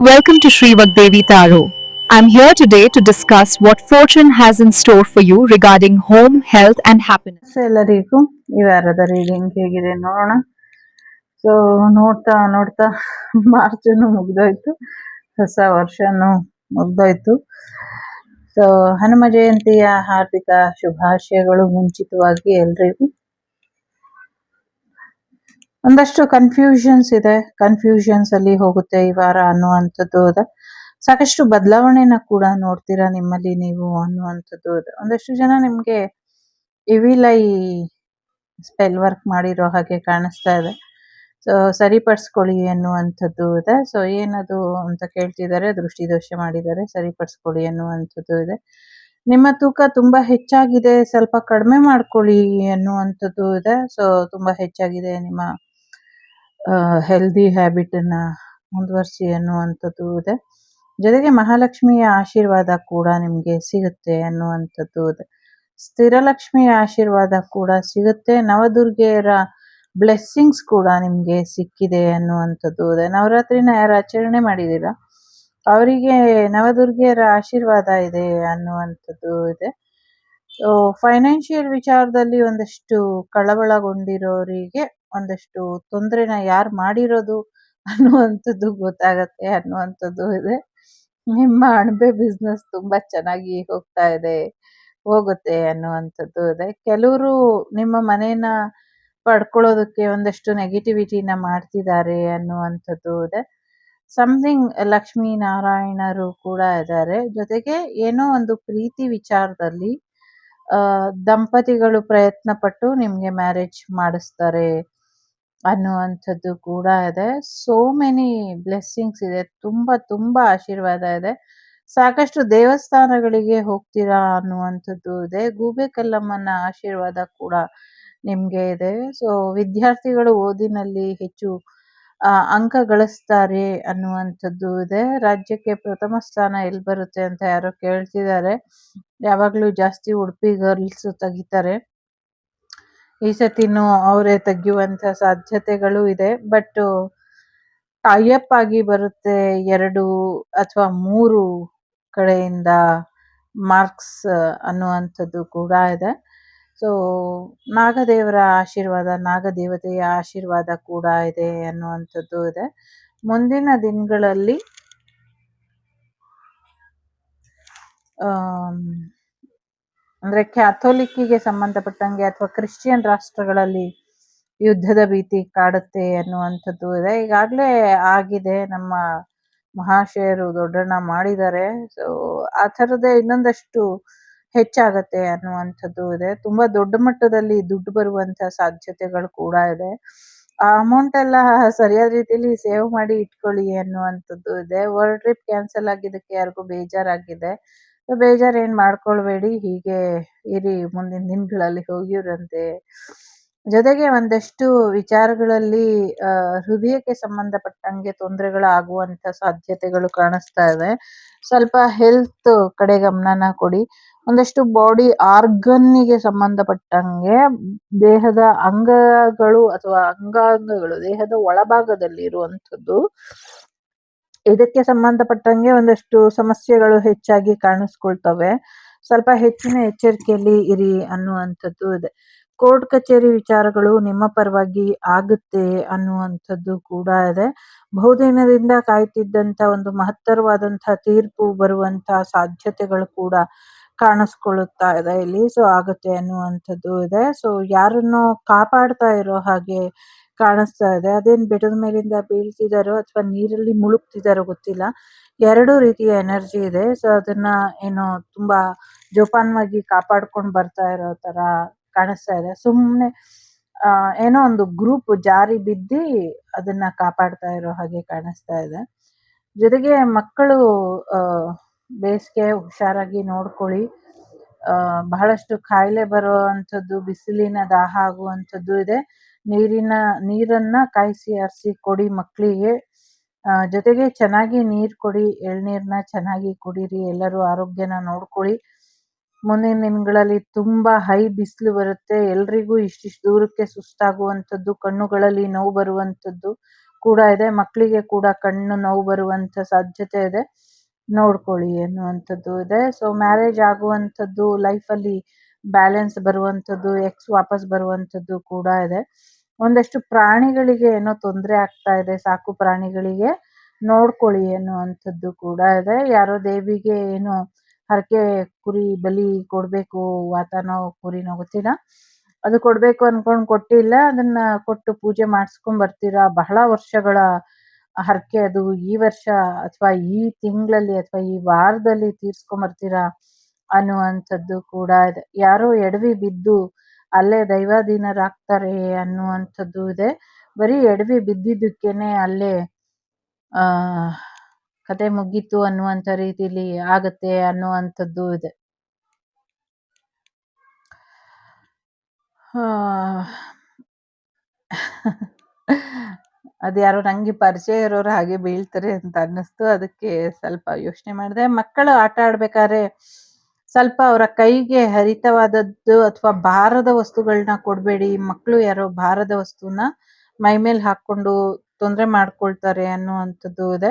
Welcome to Sri Vagdevi Taro. I'm here today to discuss what fortune has in store for you regarding home, health, and happiness. ಎಲ್ಲರಿಗೂ ಈ ವಾರದ reading ಹೇಗಿದೆ ನೋಡೋಣ. So ನೋಡ್ತಾ ನೋಡ್ತಾ ಮಾರ್ಚನ್ನು ಮುಗ್ದೋಯ್ತು, ಹೊಸ ವರ್ಷನು ಮುಗ್ದೋಯ್ತು. ಸೊ ಹನುಮ ಜಯಂತಿಯ ಹಾರ್ದಿಕ ಶುಭಾಶಯಗಳು ಮುಂಚಿತವಾಗಿ ಎಲ್ರಿಗೂ. ಒಂದಷ್ಟು ಕನ್ಫ್ಯೂಷನ್ಸ್ ಇದೆ, ಕನ್ಫ್ಯೂಷನ್ಸ್ ಅಲ್ಲಿ ಹೋಗುತ್ತೆ ಈ ವಾರ ಅನ್ನುವಂಥದ್ದು ಇದೆ. ಸಾಕಷ್ಟು ಬದಲಾವಣೆನ ಕೂಡ ನೋಡ್ತೀರಾ ನಿಮ್ಮಲ್ಲಿ ನೀವು ಅನ್ನುವಂಥದ್ದು ಇದೆ. ಒಂದಷ್ಟು ಜನ ನಿಮ್ಗೆ ಇವಿಲೈ ಸ್ಪೆಲ್ ವರ್ಕ್ ಮಾಡಿರೋ ಹಾಗೆ ಕಾಣಿಸ್ತಾ ಇದೆ. ಸೊ ಸರಿಪಡಿಸ್ಕೊಳ್ಳಿ ಅನ್ನುವಂಥದ್ದು ಇದೆ. ಸೊ ಏನದು ಅಂತ ಕೇಳ್ತಿದ್ದಾರೆ, ದೃಷ್ಟಿದೋಷ ಮಾಡಿದ್ದಾರೆ, ಸರಿಪಡಿಸ್ಕೊಳ್ಳಿ ಅನ್ನುವಂಥದ್ದು ಇದೆ. ನಿಮ್ಮ ತೂಕ ತುಂಬಾ ಹೆಚ್ಚಾಗಿದೆ, ಸ್ವಲ್ಪ ಕಡಿಮೆ ಮಾಡ್ಕೊಳ್ಳಿ ಅನ್ನುವಂಥದ್ದು ಇದೆ. ಸೊ ತುಂಬಾ ಹೆಚ್ಚಾಗಿದೆ, ನಿಮ್ಮ ಹೆಲ್ದಿ ಹ್ಯಾಬಿಟ್ ಅನ್ನ ಮುಂದುವರಿಸಿ ಅನ್ನುವಂಥದ್ದು ಇದೆ. ಜೊತೆಗೆ ಮಹಾಲಕ್ಷ್ಮಿಯ ಆಶೀರ್ವಾದ ಕೂಡ ನಿಮ್ಗೆ ಸಿಗುತ್ತೆ ಅನ್ನುವಂಥದ್ದು ಇದೆ. ಸ್ಥಿರಲಕ್ಷ್ಮಿಯ ಆಶೀರ್ವಾದ ಕೂಡ ಸಿಗುತ್ತೆ. ನವದುರ್ಗೆಯರ ಬ್ಲೆಸ್ಸಿಂಗ್ಸ್ ಕೂಡ ನಿಮ್ಗೆ ಸಿಕ್ಕಿದೆ ಅನ್ನುವಂಥದ್ದು ಇದೆ. ನವರಾತ್ರಿನ ಯಾರು ಆಚರಣೆ ಮಾಡಿದ್ದೀರಾ ಅವರಿಗೆ ನವದುರ್ಗೆಯರ ಆಶೀರ್ವಾದ ಇದೆ ಅನ್ನುವಂಥದ್ದು ಇದೆ. ಸೊ ಫೈನಾನ್ಷಿಯಲ್ ವಿಚಾರದಲ್ಲಿ ಒಂದಷ್ಟು ಕಳವಳಗೊಂಡಿರೋರಿಗೆ ಒಂದಷ್ಟು ತೊಂದರೆನ ಯಾರು ಮಾಡಿರೋದು ಅನ್ನುವಂಥದ್ದು ಗೊತ್ತಾಗತ್ತೆ ಅನ್ನುವಂಥದ್ದು ಇದೆ. ನಿಮ್ಮ ಅಣಬೆ ಬಿಸ್ನೆಸ್ ತುಂಬಾ ಚೆನ್ನಾಗಿ ಹೋಗ್ತಾ ಇದೆ, ಹೋಗುತ್ತೆ ಅನ್ನುವಂಥದ್ದು ಇದೆ. ಕೆಲವರು ನಿಮ್ಮ ಮನೇನ ಪಡ್ಕೊಳ್ಳೋದಕ್ಕೆ ಒಂದಷ್ಟು ನೆಗೆಟಿವಿಟಿನ ಮಾಡ್ತಿದ್ದಾರೆ ಅನ್ನುವಂಥದ್ದು ಇದೆ. ಸಮಥಿಂಗ್ ಲಕ್ಷ್ಮೀ ನಾರಾಯಣರು ಕೂಡ ಇದ್ದಾರೆ. ಜೊತೆಗೆ ಏನೋ ಒಂದು ಪ್ರೀತಿ ವಿಚಾರದಲ್ಲಿ ದಂಪತಿಗಳು ಪ್ರಯತ್ನ ಪಟ್ಟು ನಿಮ್ಗೆ ಮ್ಯಾರೇಜ್ ಮಾಡಿಸ್ತಾರೆ ಅನ್ನುವಂಥದ್ದು ಕೂಡ ಇದೆ. ಸೋ ಮೆನಿ ಬ್ಲೆಸ್ಸಿಂಗ್ಸ್ ಇದೆ, ತುಂಬಾ ತುಂಬಾ ಆಶೀರ್ವಾದ ಇದೆ. ಸಾಕಷ್ಟು ದೇವಸ್ಥಾನಗಳಿಗೆ ಹೋಗ್ತೀರಾ ಅನ್ನುವಂಥದ್ದು ಇದೆ. ಗೂಬೆ ಕಲ್ಲಮ್ಮನ ಆಶೀರ್ವಾದ ಕೂಡ ನಿಮ್ಗೆ ಇದೆ. ಸೊ ವಿದ್ಯಾರ್ಥಿಗಳು ಓದಿನಲ್ಲಿ ಹೆಚ್ಚು ಅಂಕ ಗಳಿಸ್ತಾರೆ ಅನ್ನುವಂಥದ್ದು ಇದೆ. ರಾಜ್ಯಕ್ಕೆ ಪ್ರಥಮ ಸ್ಥಾನ ಎಲ್ಲಿ ಬರುತ್ತೆ ಅಂತ ಯಾರೋ ಕೇಳ್ತಿದ್ದಾರೆ. ಯಾವಾಗ್ಲೂ ಜಾಸ್ತಿ ಉಡುಪಿ ಗರ್ಲ್ಸ್ ತೆಗಿತಾರೆ, ಈ ಸತಿನೂ ಅವರೇ ತೆಗೆಯುವಂತ ಸಾಧ್ಯತೆಗಳು ಇದೆ. ಬಟ್ ಟೈಅಪ್ ಆಗಿ ಬರುತ್ತೆ, 2 ಅಥವಾ 3 ಕಡೆಯಿಂದ ಮಾರ್ಕ್ಸ್ ಅನ್ನುವಂಥದ್ದು ಕೂಡ ಇದೆ. ಸೊ ನಾಗದೇವರ ಆಶೀರ್ವಾದ, ನಾಗದೇವತೆಯ ಆಶೀರ್ವಾದ ಕೂಡ ಇದೆ ಅನ್ನುವಂಥದ್ದು ಇದೆ. ಮುಂದಿನ ದಿನಗಳಲ್ಲಿ ಅಂದ್ರೆ ಕ್ಯಾಥೋಲಿಕ್ಕಿಗೆ ಸಂಬಂಧಪಟ್ಟಂಗೆ ಅಥವಾ ಕ್ರಿಶ್ಚಿಯನ್ ರಾಷ್ಟ್ರಗಳಲ್ಲಿ ಯುದ್ಧದ ಭೀತಿ ಕಾಡುತ್ತೆ ಅನ್ನುವಂಥದ್ದು ಇದೆ. ಈಗಾಗಲೇ ಆಗಿದೆ, ನಮ್ಮ ಮಹಾಶಯರು ದೊಡ್ಡಣ್ಣ ಮಾಡಿದ್ದಾರೆ. ಸೊ ಆ ಥರದೇ ಇನ್ನೊಂದಷ್ಟು ಹೆಚ್ಚಾಗತ್ತೆ ಅನ್ನುವಂಥದ್ದು ಇದೆ. ತುಂಬಾ ದೊಡ್ಡ ಮಟ್ಟದಲ್ಲಿ ದುಡ್ಡು ಬರುವಂತ ಸಾಧ್ಯತೆಗಳು ಕೂಡ ಇದೆ. ಆ ಅಮೌಂಟ್ ಎಲ್ಲ ಸರಿಯಾದ ರೀತಿಯಲ್ಲಿ ಸೇವ್ ಮಾಡಿ ಇಟ್ಕೊಳ್ಳಿ ಅನ್ನುವಂಥದ್ದು ಇದೆ. ವರ್ಲ್ಡ್ ಟ್ರಿಪ್ ಕ್ಯಾನ್ಸಲ್ ಆಗಿದ್ದಕ್ಕೆ ಯಾರಿಗೂ ಬೇಜಾರಾಗಿದೆ. ಬೇಜಾರು ಏನ್ ಮಾಡ್ಕೊಳ್ಬೇಡಿ, ಹೀಗೆ ಇರಿ, ಮುಂದಿನ ದಿನಗಳಲ್ಲಿ ಹೋಗಿರಂತೆ. ಜೊತೆಗೆ ಒಂದಷ್ಟು ವಿಚಾರಗಳಲ್ಲಿ ಹೃದಯಕ್ಕೆ ಸಂಬಂಧಪಟ್ಟಂಗೆ ತೊಂದರೆಗಳಾಗುವಂತ ಸಾಧ್ಯತೆಗಳು ಕಾಣಿಸ್ತಾ ಇದೆ. ಸ್ವಲ್ಪ ಹೆಲ್ತ್ ಕಡೆ ಗಮನನ ಕೊಡಿ. ಒಂದಷ್ಟು ಬಾಡಿ ಆರ್ಗನ್ನಿಗೆ ಸಂಬಂಧಪಟ್ಟಂಗೆ ದೇಹದ ಅಂಗಗಳು ಅಥವಾ ಅಂಗಾಂಗಗಳು ದೇಹದ ಒಳಭಾಗದಲ್ಲಿ ಇರುವಂಥದ್ದು, ಇದಕ್ಕೆ ಸಂಬಂಧಪಟ್ಟಂಗೆ ಒಂದಷ್ಟು ಸಮಸ್ಯೆಗಳು ಹೆಚ್ಚಾಗಿ ಕಾಣಿಸ್ಕೊಳ್ತವೆ. ಸ್ವಲ್ಪ ಹೆಚ್ಚಿನ ಎಚ್ಚರಿಕೆಯಲ್ಲಿ ಇರಿ ಅನ್ನುವಂಥದ್ದು ಇದೆ. ಕೋರ್ಟ್ ಕಚೇರಿ ವಿಚಾರಗಳು ನಿಮ್ಮ ಪರವಾಗಿ ಆಗುತ್ತೆ ಅನ್ನುವಂಥದ್ದು ಕೂಡ ಇದೆ. ಬಹುದಿನದಿಂದ ಕಾಯ್ತಿದ್ದಂತ ಒಂದು ಮಹತ್ತರವಾದಂತಹ ತೀರ್ಪು ಬರುವಂತ ಸಾಧ್ಯತೆಗಳು ಕೂಡ ಕಾಣಿಸ್ಕೊಳ್ಳುತ್ತಾ ಇದೆ ಇಲ್ಲಿ. ಸೊ ಆಗುತ್ತೆ ಅನ್ನುವಂಥದ್ದು ಇದೆ. ಸೊ ಯಾರನ್ನೋ ಕಾಪಾಡ್ತಾ ಇರೋ ಹಾಗೆ ಕಾಣಿಸ್ತಾ ಇದೆ. ಅದೇನ್ ಬೆಟ್ಟದ ಮೇಲಿಂದ ಬೀಳ್ತಿದಾರೋ ಅಥವಾ ನೀರಲ್ಲಿ ಮುಳುಗ್ತಿದಾರೋ ಗೊತ್ತಿಲ್ಲ, 2 ರೀತಿಯ ಎನರ್ಜಿ ಇದೆ. ಸೊ ಅದನ್ನ ಏನೋ ತುಂಬಾ ಜೋಪಾನವಾಗಿ ಕಾಪಾಡ್ಕೊಂಡು ಬರ್ತಾ ಇರೋ ತರ ಕಾಣಿಸ್ತಾ ಇದೆ. ಸುಮ್ನೆ ಏನೋ ಒಂದು ಗ್ರೂಪ್ ಜಾರಿ ಬಿದ್ದಿ ಅದನ್ನ ಕಾಪಾಡ್ತಾ ಇರೋ ಹಾಗೆ ಕಾಣಿಸ್ತಾ ಇದೆ. ಜೊತೆಗೆ ಮಕ್ಕಳು ಬೇಸಿಗೆ ಹುಷಾರಾಗಿ ನೋಡ್ಕೊಳ್ಳಿ. ಬಹಳಷ್ಟು ಕಾಯಿಲೆ ಬರುವಂಥದ್ದು, ಬಿಸಿಲಿನ ದಾಹ ಆಗುವಂಥದ್ದು ಇದೆ. ನೀರನ್ನ ಕಾಯಿಸಿ ಆರಿಸಿ ಕೊಡಿ ಮಕ್ಕಳಿಗೆ. ಜೊತೆಗೆ ಚೆನ್ನಾಗಿ ನೀರು ಕೊಡಿ, ಎಳ್ನೀರನ್ನ ಚೆನ್ನಾಗಿ ಕುಡೀರಿ. ಎಲ್ಲರೂ ಆರೋಗ್ಯನ ನೋಡ್ಕೊಳ್ಳಿ. ಮುಂದಿನ ದಿನಗಳಲ್ಲಿ ತುಂಬಾ ಹೈ ಬಿಸಿಲು ಬರುತ್ತೆ. ಎಲ್ರಿಗೂ ಇಷ್ಟಿಷ್ಟು ದೂರಕ್ಕೆ ಸುಸ್ತಾಗುವಂಥದ್ದು, ಕಣ್ಣುಗಳಲ್ಲಿ ನೋವು ಬರುವಂಥದ್ದು, ಕೂಡ ಇದೆ. ಮಕ್ಕಳಿಗೆ ಕೂಡ ಕಣ್ಣು ನೋವು ಬರುವಂತ ಸಾಧ್ಯತೆ ಇದೆ, ನೋಡ್ಕೊಳ್ಳಿ ಅನ್ನುವಂಥದ್ದು ಇದೆ. ಸೊ ಮ್ಯಾರೇಜ್ ಆಗುವಂಥದ್ದು, ಲೈಫಲ್ಲಿ ಬ್ಯಾಲೆನ್ಸ್ ಬರುವಂಥದ್ದು, ಎಕ್ಸ್ ವಾಪಸ್ ಬರುವಂಥದ್ದು ಕೂಡ ಇದೆ. ಒಂದಷ್ಟು ಪ್ರಾಣಿಗಳಿಗೆ ಏನೋ ತೊಂದರೆ ಆಗ್ತಾ ಇದೆ, ಸಾಕು ಪ್ರಾಣಿಗಳಿಗೆ ನೋಡ್ಕೊಳ್ಳಿ ಅನ್ನುವಂಥದ್ದು ಕೂಡ ಇದೆ. ಯಾರೋ ದೇವಿಗೆ ಏನೋ ಹರಕೆ ಕುರಿ ಬಲಿ ಕೊಡ್ಬೇಕು, ಆತನೋ ಕುರಿನೋ ಗೊತ್ತಿಲ್ಲ, ಅದು ಕೊಡ್ಬೇಕು ಅನ್ಕೊಂಡ್ ಕೊಟ್ಟಿಲ್ಲ, ಅದನ್ನ ಕೊಟ್ಟು ಪೂಜೆ ಮಾಡಿಸ್ಕೊಂಡ್ ಬರ್ತೀರಾ. ಬಹಳ ವರ್ಷಗಳ ಹರಕೆ ಅದು. ಈ ವರ್ಷ ಅಥವಾ ಈ ತಿಂಗಳಲ್ಲಿ ಅಥವಾ ಈ ವಾರದಲ್ಲಿ ತೀರ್ಸ್ಕೊಂಡ್ ಬರ್ತೀರಾ ಅನ್ನುವಂಥದ್ದು ಕೂಡ ಇದೆ. ಯಾರೋ ಎಡವಿ ಬಿದ್ದು ಅಲ್ಲೇ ದೈವಾಧೀನರಾಗ್ತಾರೆ ಅನ್ನುವಂಥದ್ದು ಇದೆ. ಬರೀ ಎಡವಿ ಬಿದ್ದಿದ್ದಕ್ಕೇನೆ ಅಲ್ಲೇ ಆ ಕತೆ ಮುಗೀತು ಅನ್ನುವಂಥ ರೀತಿಲಿ ಆಗತ್ತೆ ಅನ್ನುವಂಥದ್ದು ಇದೆ. ಅದ್ಯಾರೋ ನಂಗೆ ಪರಿಚಯ ಇರೋರು ಹಾಗೆ ಬೀಳ್ತಾರೆ ಅಂತ ಅನ್ನಿಸ್ತು. ಅದಕ್ಕೆ ಸ್ವಲ್ಪ ಯೋಚನೆ ಮಾಡಿದೆ. ಮಕ್ಕಳು ಆಟ ಆಡ್ಬೇಕಾದ್ರೆ ಸ್ವಲ್ಪ ಅವರ ಕೈಗೆ ಹರಿತವಾದದ್ದು ಅಥವಾ ಭಾರದ ವಸ್ತುಗಳನ್ನ ಕೊಡಬೇಡಿ. ಮಕ್ಕಳು ಯಾರೋ ಭಾರದ ವಸ್ತುನ ಮೈ ಮೇಲೆ ಹಾಕೊಂಡು ತೊಂದರೆ ಮಾಡ್ಕೊಳ್ತಾರೆ ಅನ್ನುವಂಥದ್ದು ಇದೆ.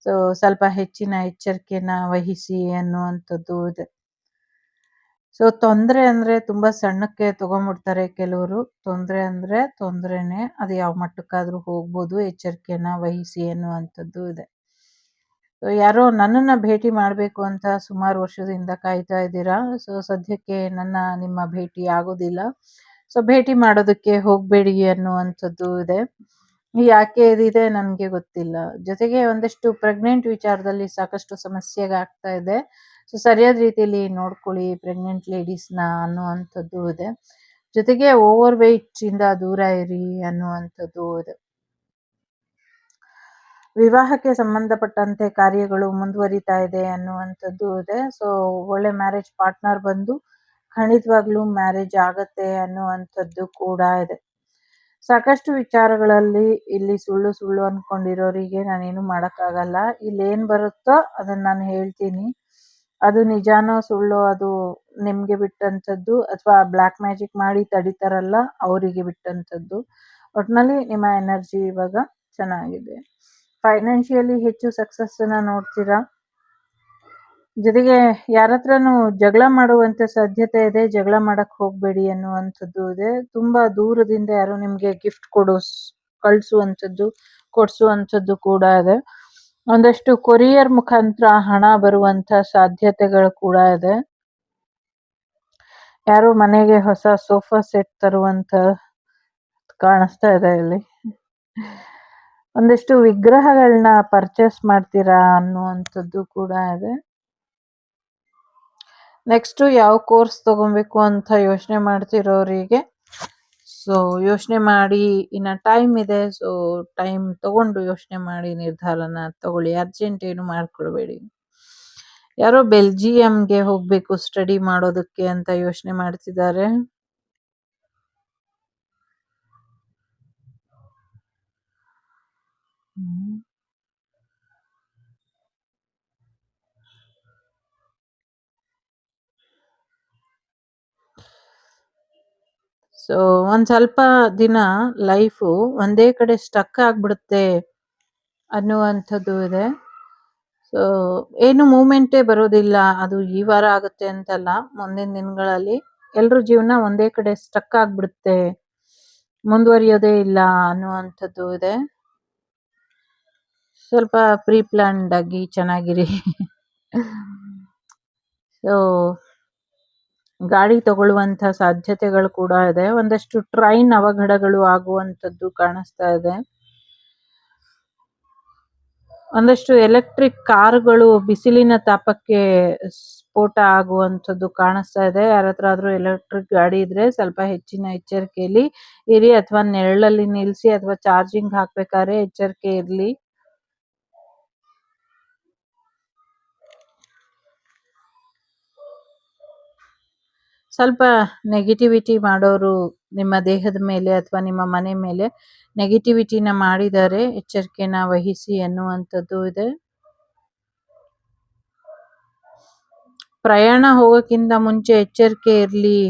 ಸೊ ಸ್ವಲ್ಪ ಹೆಚ್ಚಿನ ಎಚ್ಚರಿಕೆನ ವಹಿಸಿ ಅನ್ನುವಂಥದ್ದು ಇದೆ. ಸೊ ತೊಂದರೆ ಅಂದ್ರೆ ತುಂಬಾ ಸಣ್ಣಕ್ಕೆ ತಗೊಂಡ್ಬಿಡ್ತಾರೆ ಕೆಲವರು. ತೊಂದರೆ ಅಂದ್ರೆ ತೊಂದ್ರೆನೆ, ಅದು ಯಾವ ಮಟ್ಟಕ್ಕಾದ್ರೂ ಹೋಗ್ಬೋದು. ಎಚ್ಚರಿಕೆನ ವಹಿಸಿ ಅನ್ನುವಂಥದ್ದು ಇದೆ. ಸೊ ಯಾರೋ ನನ್ನನ್ನ ಭೇಟಿ ಮಾಡ್ಬೇಕು ಅಂತ ಸುಮಾರು ವರ್ಷದಿಂದ ಕಾಯ್ತಾ ಇದ್ದೀರಾ. ಸೊ ಸದ್ಯಕ್ಕೆ ನಿಮ್ಮ ಭೇಟಿ ಆಗೋದಿಲ್ಲ. ಸೊ ಭೇಟಿ ಮಾಡೋದಕ್ಕೆ ಹೋಗ್ಬೇಡಿ ಅನ್ನುವಂಥದ್ದು ಇದೆ. ಯಾಕೆ ಇದಿದೆ ನನ್ಗೆ ಗೊತ್ತಿಲ್ಲ. ಜೊತೆಗೆ ಒಂದಷ್ಟು ಪ್ರೆಗ್ನೆಂಟ್ ವಿಚಾರದಲ್ಲಿ ಸಾಕಷ್ಟು ಸಮಸ್ಯೆಗಾಗ್ತಾ ಇದೆ. ಸೊ ಸರಿಯಾದ ರೀತಿಯಲ್ಲಿ ನೋಡ್ಕೊಳ್ಳಿ ಪ್ರೆಗ್ನೆಂಟ್ ಲೇಡೀಸ್ನ ಅನ್ನುವಂಥದ್ದು ಇದೆ. ಜೊತೆಗೆ ಓವರ್ ವೆಯ್ಟ್ ಇಂದ ದೂರ ಇರಿ ಅನ್ನುವಂಥದ್ದು ಇದೆ. ವಿವಾಹಕ್ಕೆ ಸಂಬಂಧಪಟ್ಟಂತೆ ಕಾರ್ಯಗಳು ಮುಂದುವರಿತಾ ಇದೆ ಅನ್ನುವಂಥದ್ದು ಇದೆ. ಸೊ ಒಳ್ಳೆ ಮ್ಯಾರೇಜ್ ಪಾರ್ಟ್ನರ್ ಬಂದು ಖಂಡಿತವಾಗ್ಲೂ ಮ್ಯಾರೇಜ್ ಆಗತ್ತೆ ಅನ್ನುವಂಥದ್ದು ಕೂಡ ಇದೆ. ಸಾಕಷ್ಟು ವಿಚಾರಗಳಲ್ಲಿ ಇಲ್ಲಿ ಸುಳ್ಳು ಸುಳ್ಳು ಅನ್ಕೊಂಡಿರೋರಿಗೆ ನಾನೇನು ಮಾಡೋಕ್ಕಾಗಲ್ಲ. ಇಲ್ಲಿ ಏನ್ ಬರುತ್ತೋ ಅದನ್ನ ನಾನು ಹೇಳ್ತೀನಿ. ಅದು ನಿಜಾನೋ ಸುಳ್ಳೋ ಅದು ನಿಮ್ಗೆ ಬಿಟ್ಟಂಥದ್ದು, ಅಥವಾ ಬ್ಲ್ಯಾಕ್ ಮ್ಯಾಜಿಕ್ ಮಾಡಿ ತಡಿತಾರಲ್ಲ ಅವರಿಗೆ ಬಿಟ್ಟಂಥದ್ದು. ಒಟ್ನಲ್ಲಿ ನಿಮ್ಮ ಎನರ್ಜಿ ಇವಾಗ ಚೆನ್ನಾಗಿದೆ. ಫೈನಾನ್ಷಿಯಲಿ ಹೆಚ್ಚು ಸಕ್ಸಸ್ ಅನ್ನ ನೋಡ್ತೀರಾ. ಜೊತೆಗೆ ಯಾರತ್ರನೂ ಜಗಳ ಮಾಡುವಂತ ಸಾಧ್ಯತೆ ಇದೆ. ಜಗಳ ಮಾಡಕ್ ಹೋಗ್ಬೇಡಿ ಅನ್ನುವಂಥದ್ದು ಇದೆ. ತುಂಬಾ ದೂರದಿಂದ ಯಾರೋ ನಿಮ್ಗೆ ಗಿಫ್ಟ್ ಕಳಿಸುವಂಥದ್ದು ಕೊಡ್ಸುವಂಥದ್ದು ಕೂಡ ಇದೆ. ಒಂದಷ್ಟು ಕೊರಿಯರ್ ಮುಖಾಂತರ ಹಣ ಬರುವಂತ ಸಾಧ್ಯತೆಗಳು ಕೂಡ ಇದೆ. ಯಾರೋ ಮನೆಗೆ ಹೊಸ ಸೋಫಾ ಸೆಟ್ ತರುವಂತ ಕಾಣಿಸ್ತಾ ಇದೆ ಇಲ್ಲಿ. ಒಂದಷ್ಟು ವಿಗ್ರಹಗಳನ್ನ ಪರ್ಚೇಸ್ ಮಾಡ್ತೀರಾ ಅನ್ನುವಂಥದ್ದು ಕೂಡ ಇದೆ. ನೆಕ್ಸ್ಟ್ ಯಾವ ಕೋರ್ಸ್ ತಗೊಬೇಕು ಅಂತ ಯೋಚನೆ ಮಾಡ್ತಿರೋರಿಗೆ, ಸೊ ಯೋಚನೆ ಮಾಡಿ, ಇನ್ನ ಟೈಮ್ ಇದೆ. ಸೊ ಟೈಮ್ ತಗೊಂಡು ಯೋಚನೆ ಮಾಡಿ ನಿರ್ಧಾರನ ತಗೊಳ್ಳಿ. ಅರ್ಜೆಂಟ್ ಏನು ಮಾಡ್ಕೊಳ್ಬೇಡಿ. ಯಾರೋ ಬೆಲ್ಜಿಯಂಗೆ ಹೋಗ್ಬೇಕು ಸ್ಟಡಿ ಮಾಡೋದಕ್ಕೆ ಅಂತ ಯೋಚನೆ ಮಾಡ್ತಿದ್ದಾರೆ. ಸೊ ಒಂದ್ ಸ್ವಲ್ಪ ದಿನ ಲೈಫು ಒಂದೇ ಕಡೆ ಸ್ಟಕ್ ಆಗ್ಬಿಡುತ್ತೆ ಅನ್ನುವಂಥದ್ದು ಇದೆ. ಸೊ ಏನು ಮೂಮೆಂಟೇ ಬರೋದಿಲ್ಲ. ಅದು ಈ ವಾರ ಆಗುತ್ತೆ ಅಂತಲ್ಲ, ಮುಂದಿನ ದಿನಗಳಲ್ಲಿ ಎಲ್ರ ಜೀವನ ಒಂದೇ ಕಡೆ ಸ್ಟಕ್ ಆಗ್ಬಿಡುತ್ತೆ, ಮುಂದುವರಿಯೋದೇ ಇಲ್ಲ ಅನ್ನುವಂಥದ್ದು ಇದೆ. ಸ್ವಲ್ಪ ಪ್ರೀ ಪ್ಲಾನ್ಡ್ ಆಗಿ ಚೆನ್ನಾಗಿರಿ. ಸೊ ಗಾಡಿ ತಗೊಳ್ಳುವಂತ ಸಾಧ್ಯತೆಗಳು ಕೂಡ ಇದೆ. ಒಂದಷ್ಟು ಟ್ರೈನ್ ಅವಘಡಗಳು ಆಗುವಂಥದ್ದು ಕಾಣಿಸ್ತಾ ಇದೆ. ಒಂದಷ್ಟು ಎಲೆಕ್ಟ್ರಿಕ್ ಕಾರುಗಳು ಬಿಸಿಲಿನ ತಾಪಕ್ಕೆ ಸ್ಫೋಟ ಆಗುವಂಥದ್ದು ಕಾಣಿಸ್ತಾ ಇದೆ. ಯಾರತ್ರ ಆದ್ರೂ ಎಲೆಕ್ಟ್ರಿಕ್ ಗಾಡಿ ಇದ್ರೆ ಸ್ವಲ್ಪ ಹೆಚ್ಚಿನ ಎಚ್ಚರಿಕೆಯಲ್ಲಿ ಇರಿ, ಅಥವಾ ನೆರಳಲ್ಲಿ ನಿಲ್ಸಿ, ಅಥವಾ ಚಾರ್ಜಿಂಗ್ ಹಾಕ್ಬೇಕಾದ್ರೆ ಎಚ್ಚರಿಕೆ ಇರ್ಲಿ. ಸ್ವಲ್ಪ ನೆಗೆಟಿವಿಟಿ ಮಾಡೋರು ನಿಮ್ಮ ದೇಹದ ಮೇಲೆ ಅಥವಾ ನಿಮ್ಮ ಮನೆ ಮೇಲೆ ನೆಗೆಟಿವಿಟಿನ ಮಾಡಿದರೆ ಎಚ್ಚರಿಕೆನ ವಹಿಸಿ ಅನ್ನುವಂಥದ್ದು ಇದೆ. ಪ್ರಯಾಣ ಹೋಗೋಕ್ಕಿಂತ ಮುಂಚೆ ಎಚ್ಚರಿಕೆ ಇರ್ಲಿ.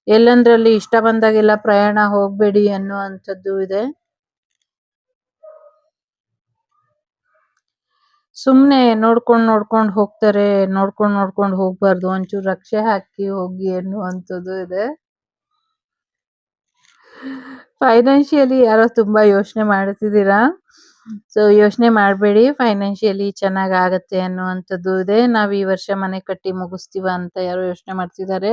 ಎಲ್ಲಂದ್ರಲ್ಲಿ ಇಷ್ಟ ಬಂದಾಗೆಲ್ಲ ಪ್ರಯಾಣ ಹೋಗ್ಬೇಡಿ ಅನ್ನುವಂಥದ್ದು ಇದೆ. ಸುಮ್ನೆ ನೋಡ್ಕೊಂಡ್ ಹೋಗ್ತಾರೆ. ನೋಡ್ಕೊಂಡ್ ಹೋಗ್ಬಾರ್ದು. ಒಂಚೂರು ರಕ್ಷೆ ಹಾಕಿ ಹೋಗಿ ಅನ್ನುವಂಥದ್ದು ಇದೆ. ಫೈನಾನ್ಷಿಯಲಿ ಯಾರೋ ತುಂಬಾ ಯೋಚನೆ ಮಾಡ್ತಿದ್ದೀರಾ? ಸೊ ಯೋಚನೆ ಮಾಡಬೇಡಿ. ಫೈನಾನ್ಷಿಯಲಿ ಚೆನ್ನಾಗಾಗತ್ತೆ ಅನ್ನುವಂಥದ್ದು ಇದೆ. ನಾವ್ ಈ ವರ್ಷ ಮನೆ ಕಟ್ಟಿ ಮುಗಿಸ್ತೀವ ಅಂತ ಯಾರೋ ಯೋಚನೆ ಮಾಡ್ತಿದ್ದಾರೆ.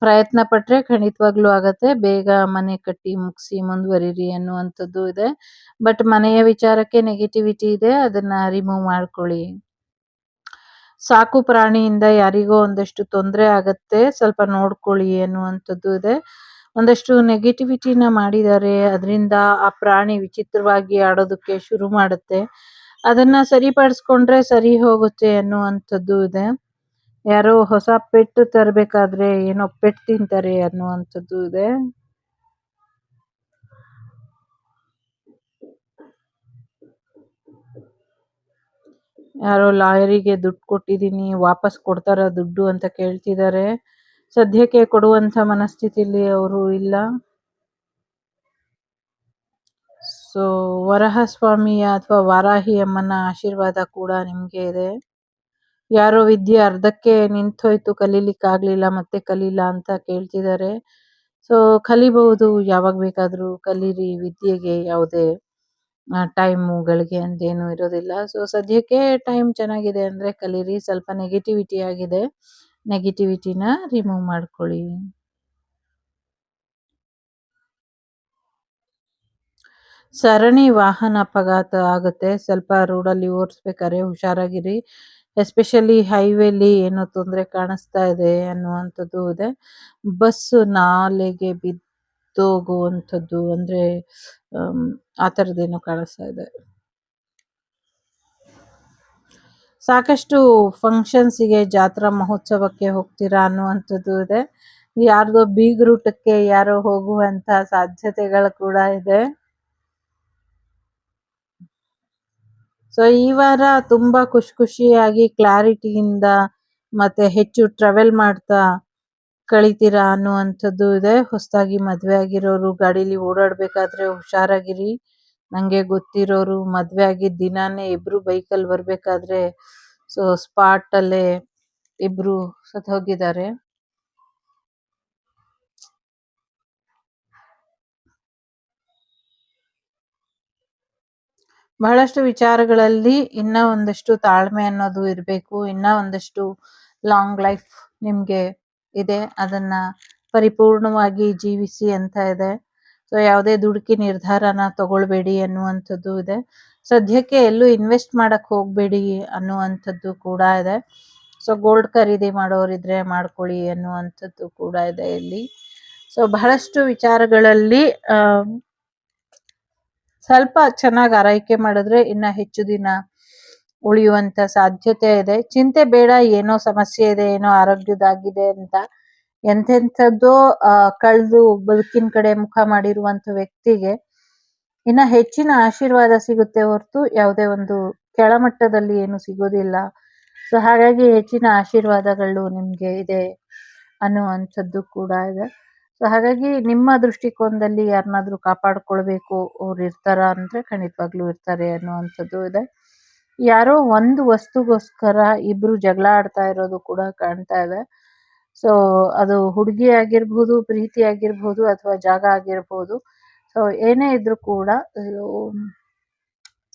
ಪ್ರಯತ್ನ ಪಟ್ರೆ ಖಂಡಿತವಾಗ್ಲೂ ಆಗತ್ತೆ. ಬೇಗ ಮನೆ ಕಟ್ಟಿ ಮುಗಿಸಿ ಮುಂದುವರಿರಿ ಅನ್ನುವಂಥದ್ದು ಇದೆ. ಬಟ್ ಮನೆಯ ವಿಚಾರಕ್ಕೆ ನೆಗೆಟಿವಿಟಿ ಇದೆ. ಅದನ್ನ ರಿಮೂವ್ ಮಾಡ್ಕೊಳ್ಳಿ. ಸಾಕು ಪ್ರಾಣಿಯಿಂದ ಯಾರಿಗೋ ಒಂದಷ್ಟು ತೊಂದರೆ ಆಗತ್ತೆ. ಸ್ವಲ್ಪ ನೋಡ್ಕೊಳ್ಳಿ ಅನ್ನುವಂಥದ್ದು ಇದೆ. ಒಂದಷ್ಟು ನೆಗೆಟಿವಿಟಿನ ಮಾಡಿದ್ದಾರೆ. ಅದರಿಂದ ಆ ಪ್ರಾಣಿ ವಿಚಿತ್ರವಾಗಿ ಆಡೋದಕ್ಕೆ ಶುರು ಮಾಡುತ್ತೆ. ಅದನ್ನ ಸರಿಪಡಿಸ್ಕೊಂಡ್ರೆ ಸರಿ ಹೋಗುತ್ತೆ ಅನ್ನುವಂಥದ್ದು ಇದೆ. ಯಾರೋ ಹೊಸ ಪೆಟ್ ತರಬೇಕಾದ್ರೆ ಏನೋ ಪೆಟ್ ತಿಂತಾರೆ ಅನ್ನುವಂಥದ್ದು ಇದೆ. ಯಾರೋ ಲಾಯರಿಗೆ ದುಡ್ಡು ಕೊಟ್ಟಿದ್ದೀನಿ ವಾಪಸ್ ಕೊಡ್ತಾರ ದುಡ್ಡು ಅಂತ ಕೇಳ್ತಿದ್ದಾರೆ. ಸದ್ಯಕ್ಕೆ ಕೊಡುವಂತ ಮನಸ್ಥಿತಿಲಿ ಅವರು ಇಲ್ಲ. ಸೊ ವರಹಸ್ವಾಮಿಯ ಅಥವಾ ವಾರಾಹಿ ಅಮ್ಮನ ಆಶೀರ್ವಾದ ಕೂಡ ನಿಮ್ಗೆ ಇದೆ. ಯಾರೋ ವಿದ್ಯೆ ಅರ್ಧಕ್ಕೆ ನಿಂತೋಯ್ತು, ಕಲೀಲಿಕ್ಕಾಗ್ಲಿಲ್ಲ, ಮತ್ತೆ ಕಲೀಲ ಅಂತ ಕೇಳ್ತಿದ್ದಾರೆ. ಸೊ ಕಲಿಬಹುದು, ಯಾವಾಗ ಬೇಕಾದ್ರೂ ಕಲೀರಿ. ವಿದ್ಯೆಗೆ ಯಾವುದೇ ಟೈಮುಗಳಿಗೆ ಅಂತೇನು ಇರೋದಿಲ್ಲ. ಸೊ ಸದ್ಯಕ್ಕೆ ಟೈಮ್ ಚೆನ್ನಾಗಿದೆ ಅಂದ್ರೆ ಕಲೀರಿ. ಸ್ವಲ್ಪ ನೆಗೆಟಿವಿಟಿ ಆಗಿದೆ, ನೆಗೆಟಿವಿಟಿನ ರಿಮೂವ್ ಮಾಡ್ಕೊಳ್ಳಿ. ಸರಣಿ ವಾಹನ ಅಪಘಾತ ಆಗುತ್ತೆ. ಸ್ವಲ್ಪ ರೋಡಲ್ಲಿ ಓಡಿಸ್ಬೇಕಾದ್ರೆ ಹುಷಾರಾಗಿರಿ. ಎಸ್ಪೆಷಲಿ ಹೈವೇಲಿ ಏನೋ ತೊಂದರೆ ಕಾಣಿಸ್ತಾ ಇದೆ ಅನ್ನುವಂಥದ್ದು ಇದೆ. ಬಸ್ ನಾಲೆಗೆ ಬಿದ್ದೋಗುವಂಥದ್ದು ಅಂದ್ರೆ ಆ ಥರದ್ದೇನೋ ಕಾಣಿಸ್ತಾ ಇದೆ. ಸಾಕಷ್ಟು ಫಂಕ್ಷನ್ಸಿಗೆ ಜಾತ್ರಾ ಮಹೋತ್ಸವಕ್ಕೆ ಹೋಗ್ತೀರಾ ಅನ್ನುವಂಥದ್ದು ಇದೆ. ಯಾರ್ದೋ ಬೀಗ್ರೂಟಕ್ಕೆ ಯಾರೋ ಹೋಗುವಂತ ಸಾಧ್ಯತೆಗಳು ಕೂಡ ಇದೆ. ಸೊ ಈ ವಾರ ತುಂಬಾ ಖುಷಿಯಾಗಿ ಕ್ಲಾರಿಟಿಯಿಂದ ಮತ್ತೆ ಹೆಚ್ಚು ಟ್ರಾವೆಲ್ ಮಾಡ್ತಾ ಕಳಿತೀರಾ ಅನ್ನುವಂಥದ್ದು ಇದೆ. ಹೊಸದಾಗಿ ಮದ್ವೆ ಆಗಿರೋರು ಗಾಡೀಲಿ ಓಡಾಡ್ಬೇಕಾದ್ರೆ ಹುಷಾರಾಗಿರಿ. ನಂಗೆ ಗೊತ್ತಿರೋರು ಮದ್ವೆ ಆಗಿದ್ದ ದಿನಾನೇ ಇಬ್ರು ಬೈಕಲ್ಲಿ ಬರ್ಬೇಕಾದ್ರೆ ಸೊ ಸ್ಪಾಟ್ ಅಲ್ಲೇ ಇಬ್ರು ಸತ್ ಹೋಗಿದ್ದಾರೆ. ಬಹಳಷ್ಟು ವಿಚಾರಗಳಲ್ಲಿ ಇನ್ನ ಒಂದಷ್ಟು ತಾಳ್ಮೆ ಅನ್ನೋದು ಇರಬೇಕು. ಇನ್ನ ಒಂದಷ್ಟು ಲಾಂಗ್ ಲೈಫ್ ನಿಮ್ಗೆ ಇದೆ. ಅದನ್ನ ಪರಿಪೂರ್ಣವಾಗಿ ಜೀವಿಸಿ ಅಂತ ಇದೆ. ಸೊ ಯಾವುದೇ ದುಡುಕಿ ನಿರ್ಧಾರನ ತಗೊಳ್ಬೇಡಿ ಅನ್ನುವಂಥದ್ದು ಇದೆ. ಸದ್ಯಕ್ಕೆ ಎಲ್ಲೂ ಇನ್ವೆಸ್ಟ್ ಮಾಡಕ್ ಹೋಗ್ಬೇಡಿ ಅನ್ನುವಂಥದ್ದು ಕೂಡ ಇದೆ. ಸೊ ಗೋಲ್ಡ್ ಖರೀದಿ ಮಾಡೋರಿದ್ರೆ ಮಾಡ್ಕೊಳ್ಳಿ ಅನ್ನುವಂಥದ್ದು ಕೂಡ ಇದೆ ಇಲ್ಲಿ. ಸೊ ಬಹಳಷ್ಟು ವಿಚಾರಗಳಲ್ಲಿ ಸ್ವಲ್ಪ ಚೆನ್ನಾಗಿ ಆರೈಕೆ ಮಾಡಿದ್ರೆ ಇನ್ನ ಹೆಚ್ಚು ದಿನ ಉಳಿಯುವಂತ ಸಾಧ್ಯತೆ ಇದೆ. ಚಿಂತೆ ಬೇಡ, ಏನೋ ಸಮಸ್ಯೆ ಇದೆ, ಏನೋ ಆರೋಗ್ಯದಾಗಿದೆ ಅಂತ. ಎಂತೆಂಥದ್ದೋ ಕಳೆದು ಬದುಕಿನ ಕಡೆ ಮುಖ ಮಾಡಿರುವಂತ ವ್ಯಕ್ತಿಗೆ ಇನ್ನ ಹೆಚ್ಚಿನ ಆಶೀರ್ವಾದ ಸಿಗುತ್ತೆ ಹೊರತು ಯಾವುದೇ ಒಂದು ಕೆಳಮಟ್ಟದಲ್ಲಿ ಏನು ಸಿಗೋದಿಲ್ಲ. ಸೊ ಹಾಗಾಗಿ ಹೆಚ್ಚಿನ ಆಶೀರ್ವಾದಗಳು ನಿಮ್ಗೆ ಇದೆ ಅನ್ನುವಂಥದ್ದು ಕೂಡ ಇದೆ. ಸೊ ಹಾಗಾಗಿ ನಿಮ್ಮ ದೃಷ್ಟಿಕೋನದಲ್ಲಿ ಯಾರನ್ನಾದ್ರೂ ಕಾಪಾಡ್ಕೊಳ್ಬೇಕು ಅವ್ರು ಇರ್ತಾರ ಅಂದ್ರೆ ಖಂಡಿತವಾಗ್ಲೂ ಇರ್ತಾರೆ ಅನ್ನುವಂಥದ್ದು ಇದೆ. ಯಾರೋ ಒಂದು ವಸ್ತುಗೋಸ್ಕರ ಇಬ್ರು ಜಗಳ ಆಡ್ತಾ ಇರೋದು ಕೂಡ ಕಾಣ್ತಾ ಇದೆ. ಸೊ ಅದು ಹುಡುಗಿ ಆಗಿರ್ಬೋದು, ಪ್ರೀತಿ ಆಗಿರ್ಬೋದು, ಅಥವಾ ಜಾಗ ಆಗಿರ್ಬೋದು. ಸೊ ಏನೇ ಇದ್ರೂ ಕೂಡ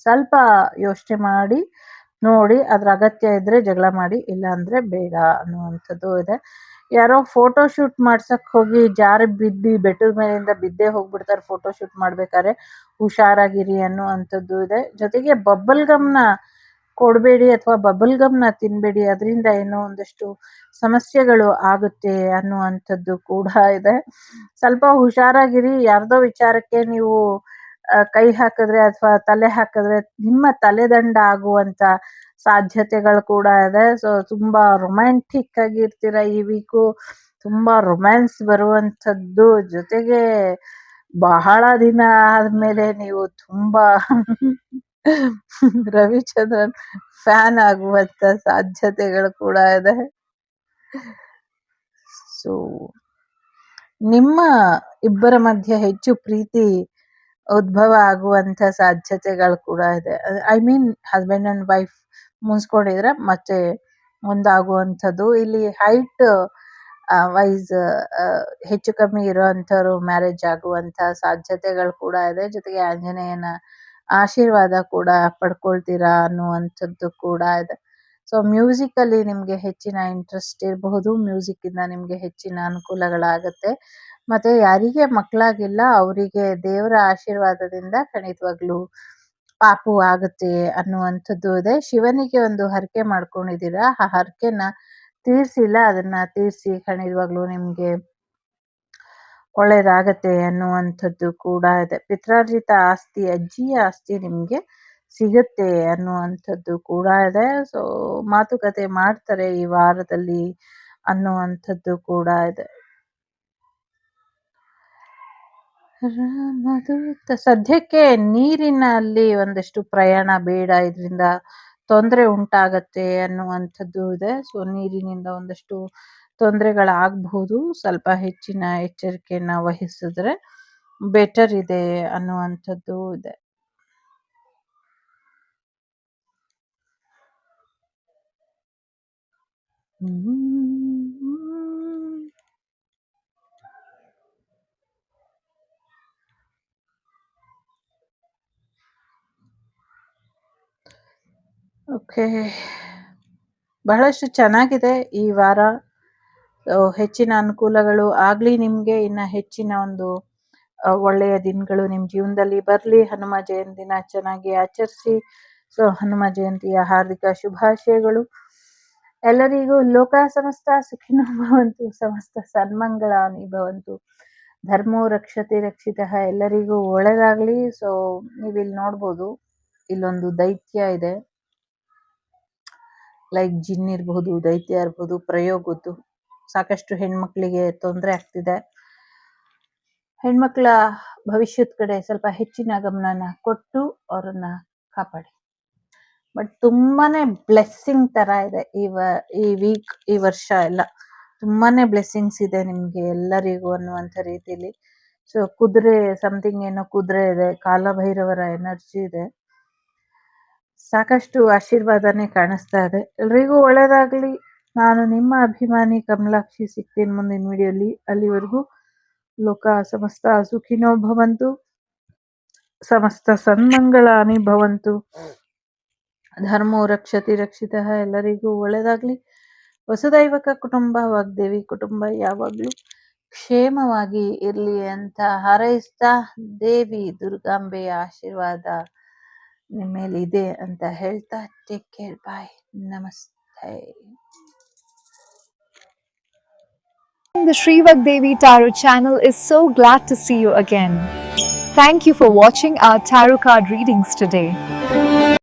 ಸ್ವಲ್ಪ ಯೋಚನೆ ಮಾಡಿ ನೋಡಿ, ಅದ್ರ ಅಗತ್ಯ ಇದ್ರೆ ಜಗಳ ಮಾಡಿ, ಇಲ್ಲ ಅಂದ್ರೆ ಬೇಡ ಅನ್ನುವಂಥದ್ದು ಇದೆ. ಯಾರೋ ಫೋಟೋ ಶೂಟ್ ಮಾಡ್ಸಕ್ ಹೋಗಿ ಜಾರಿ ಬಿದ್ದಿ ಬೆಟ್ಟದ ಮೇಲಿಂದ ಬಿದ್ದೇ ಹೋಗ್ಬಿಡ್ತಾರೆ ಫೋಟೋ ಶೂಟ್ ಮಾಡ್ಬೇಕಾದ್ರೆ. ಹುಷಾರಾಗಿರಿ ಅನ್ನುವಂಥದ್ದು ಇದೆ. ಜೊತೆಗೆ ಬಬ್ಬಲ್ ಗಮ್ನ ಕೊಡ್ಬೇಡಿ ಅಥವಾ ಬಬಲ್ ಗಮ್ನ ತಿನ್ಬೇಡಿ. ಅದರಿಂದ ಏನೋ ಒಂದಷ್ಟು ಸಮಸ್ಯೆಗಳು ಆಗುತ್ತೆ ಅನ್ನುವಂಥದ್ದು ಕೂಡ ಇದೆ. ಸ್ವಲ್ಪ ಹುಷಾರಾಗಿರಿ. ಯಾರ್ದೋ ವಿಚಾರಕ್ಕೆ ನೀವು ಕೈ ಹಾಕಿದ್ರೆ ಅಥವಾ ತಲೆ ಹಾಕಿದ್ರೆ ನಿಮ್ಮ ತಲೆದಂಡ ಆಗುವಂತ ಸಾಧ್ಯತೆಗಳು ಕೂಡ ಇದೆ. ಸೊ ತುಂಬಾ ರೊಮ್ಯಾಂಟಿಕ್ ಆಗಿ ಇರ್ತೀರ ಈ ವೀಕು. ತುಂಬಾ ರೊಮ್ಯಾನ್ಸ್ ಬರುವಂಥದ್ದು, ಜೊತೆಗೆ ಬಹಳ ದಿನ ಆದ್ಮೇಲೆ ನೀವು ತುಂಬಾ ರವಿಚಂದ್ರನ್ ಫ್ಯಾನ್ ಆಗುವಂತ ಸಾಧ್ಯತೆಗಳು ಕೂಡ ಇದೆ. ಸೊ ನಿಮ್ಮ ಇಬ್ಬರ ಮಧ್ಯೆ ಹೆಚ್ಚು ಪ್ರೀತಿ ಉದ್ಭವ ಆಗುವಂತ ಸಾಧ್ಯತೆಗಳು ಕೂಡ ಇದೆ. I mean husband and wife ಮುನ್ಸ್ಕೊಂಡಿದ್ರೆ ಮತ್ತೆ ಒಂದಾಗುವಂಥದ್ದು. ಇಲ್ಲಿ ಹೈಟ್ ವೈಸ್ ಹೆಚ್ಚು ಕಮ್ಮಿ ಇರುವಂಥವ್ರು ಮ್ಯಾರೇಜ್ ಆಗುವಂಥ ಸಾಧ್ಯತೆಗಳು ಕೂಡ ಇದೆ. ಜೊತೆಗೆ ಆಂಜನೇಯನ ಆಶೀರ್ವಾದ ಕೂಡ ಪಡ್ಕೊಳ್ತೀರಾ ಅನ್ನುವಂಥದ್ದು ಕೂಡ ಇದೆ. ಸೊ ಮ್ಯೂಸಿಕ್ ಅಲ್ಲಿ ನಿಮ್ಗೆ ಹೆಚ್ಚಿನ ಇಂಟ್ರೆಸ್ಟ್ ಇರಬಹುದು. ಮ್ಯೂಸಿಕ್ ಇಂದ ನಿಮ್ಗೆ ಹೆಚ್ಚಿನ ಅನುಕೂಲಗಳಾಗತ್ತೆ. ಮತ್ತೆ ಯಾರಿಗೆ ಮಕ್ಕಳಾಗಿಲ್ಲ ಅವರಿಗೆ ದೇವರ ಆಶೀರ್ವಾದದಿಂದ ಖಂಡಿತವಾಗ್ಲೂ ಪಾಪು ಆಗುತ್ತೆ ಅನ್ನುವಂಥದ್ದು ಇದೆ. ಶಿವನಿಗೆ ಒಂದು ಹರಕೆ ಮಾಡ್ಕೊಂಡಿದ್ದೀರಾ, ಆ ಹರಕೆನ ತೀರ್ಸಿಲ್ಲ, ಅದನ್ನ ತೀರ್ಸಿ ಖಂಡಿತವಾಗ್ಲೂ ನಿಮ್ಗೆ ಒಳ್ಳೇದಾಗತ್ತೆ ಅನ್ನುವಂಥದ್ದು ಕೂಡ ಇದೆ. ಪಿತ್ರಾರ್ಜಿತ ಆಸ್ತಿ, ಅಜ್ಜಿಯ ಆಸ್ತಿ ನಿಮ್ಗೆ ಸಿಗುತ್ತೆ ಅನ್ನುವಂಥದ್ದು ಕೂಡ ಇದೆ. ಸೊ ಮಾತುಕತೆ ಮಾಡ್ತಾರೆ ಈ ವಾರದಲ್ಲಿ ಅನ್ನುವಂಥದ್ದು ಕೂಡ ಇದೆ. ರಾಮದೂತ ಸದ್ಯಕ್ಕೆ ನೀರಿನಲ್ಲಿ ಒಂದಷ್ಟು ಪ್ರಯಾಣ ಬೇಡ, ಇದರಿಂದ ತೊಂದರೆ ಉಂಟಾಗತ್ತೆ ಅನ್ನುವಂಥದ್ದು ಇದೆ. ಸೊ ನೀರಿನಿಂದ ಒಂದಷ್ಟು ತೊಂದರೆಗಳಾಗಬಹುದು. ಸ್ವಲ್ಪ ಹೆಚ್ಚಿನ ಎಚ್ಚರಿಕೆಯನ್ನ ವಹಿಸಿದ್ರೆ ಬೆಟರ್ ಇದೆ ಅನ್ನುವಂಥದ್ದು ಇದೆ. ಓಕೆ, ಬಹಳಷ್ಟು ಚೆನ್ನಾಗಿದೆ ಈ ವಾರ. ಹೆಚ್ಚಿನ ಅನುಕೂಲಗಳು ಆಗ್ಲಿ ನಿಮ್ಗೆ, ಇನ್ನ ಹೆಚ್ಚಿನ ಒಂದು ಒಳ್ಳೆಯ ದಿನಗಳು ನಿಮ್ ಜೀವನದಲ್ಲಿ ಬರ್ಲಿ. ಹನುಮ ಜಯಂತಿನ ಚೆನ್ನಾಗಿ ಆಚರಿಸಿ. ಸೊ ಹನುಮ ಜಯಂತಿಯ ಹಾರ್ದಿಕ ಶುಭಾಶಯಗಳು ಎಲ್ಲರಿಗೂ. ಲೋಕ ಸಮಸ್ತ ಸುಖಿನೋ ಭವಂತು, ಸಮಸ್ತ ಸನ್ಮಂಗಳಾನಿ ಭವಂತು, ಧರ್ಮೋ ರಕ್ಷತೆ ರಕ್ಷಿತಃ. ಎಲ್ಲರಿಗೂ ಒಳ್ಳೇದಾಗ್ಲಿ. ಸೊ ನೀವಿಲ್ಲಿ ನೋಡ್ಬೋದು, ಇಲ್ಲೊಂದು ದೈತ್ಯ ಇದೆ, ಲೈಕ್ ಜಿನ್ ಇರಬಹುದು, ದೈತ್ಯ ಇರಬಹುದು, ಪ್ರಯೋಗದ್ದು. ಸಾಕಷ್ಟು ಹೆಣ್ಮಕ್ಳಿಗೆ ತೊಂದರೆ ಆಗ್ತಿದೆ. ಹೆಣ್ಮಕ್ಳ ಭವಿಷ್ಯದ ಕಡೆ ಸ್ವಲ್ಪ ಹೆಚ್ಚಿನ ಗಮನನ ಕೊಟ್ಟು ಅವರನ್ನ ಕಾಪಾಡಿ. ಬಟ್ ತುಂಬಾನೇ ಬ್ಲೆಸ್ಸಿಂಗ್ ತರ ಇದೆ ಈ ವೀಕ್, ಈ ವರ್ಷ ಎಲ್ಲ ತುಂಬಾನೇ ಬ್ಲೆಸ್ಸಿಂಗ್ಸ್ ಇದೆ ನಿಮ್ಗೆ ಎಲ್ಲರಿಗೂ ಅನ್ನುವಂಥ ರೀತಿಲಿ. ಸೊ ಕುದುರೆ ಸಮಥಿಂಗ್ ಏನೋ ಕುದುರೆ ಇದೆ, ಕಾಲಭೈರವರ ಎನರ್ಜಿ ಇದೆ, ಸಾಕಷ್ಟು ಆಶೀರ್ವಾದನೇ ಕಾಣಿಸ್ತಾ ಇದೆ. ಎಲ್ರಿಗೂ ಒಳ್ಳೇದಾಗ್ಲಿ. ನಾನು ನಿಮ್ಮ ಅಭಿಮಾನಿ ಕಮಲಾಕ್ಷಿ. ಸಿಗ್ತೀನಿ ಮುಂದಿನ ವಿಡಿಯೋಲಿ. ಅಲ್ಲಿವರೆಗೂ ಲೋಕ ಸಮಸ್ತ ಸುಖಿನೋ ಭವಂತು, ಸಮಸ್ತ ಸನ್ಮಂಗಳಾನಿ ಭವಂತು, ಧರ್ಮೋ ರಕ್ಷತಿ ರಕ್ಷಿತಃ. ಎಲ್ಲರಿಗೂ ಒಳ್ಳೇದಾಗ್ಲಿ. ವಸುದೈವಕ ಕುಟುಂಬ, ವಾಗ್ದೇವಿ ಕುಟುಂಬ ಯಾವಾಗ್ಲೂ ಕ್ಷೇಮವಾಗಿ ಇರ್ಲಿ ಅಂತ ಹಾರೈಸ್ತಾ, ದೇವಿ ದುರ್ಗಾಂಬೆಯ ಆಶೀರ್ವಾದ ನಿಮ್ಮ ಮೇಲೆ ಇದೆ ಅಂತ ಹೇಳ್ತಾ, ಟೇಕ್ ಕೇರ್, ಬಾಯ್, ನಮಸ್ತೆ. The Shrivak Devi Tarot channel is so glad to see you again. Thank you for watching our tarot card readings today.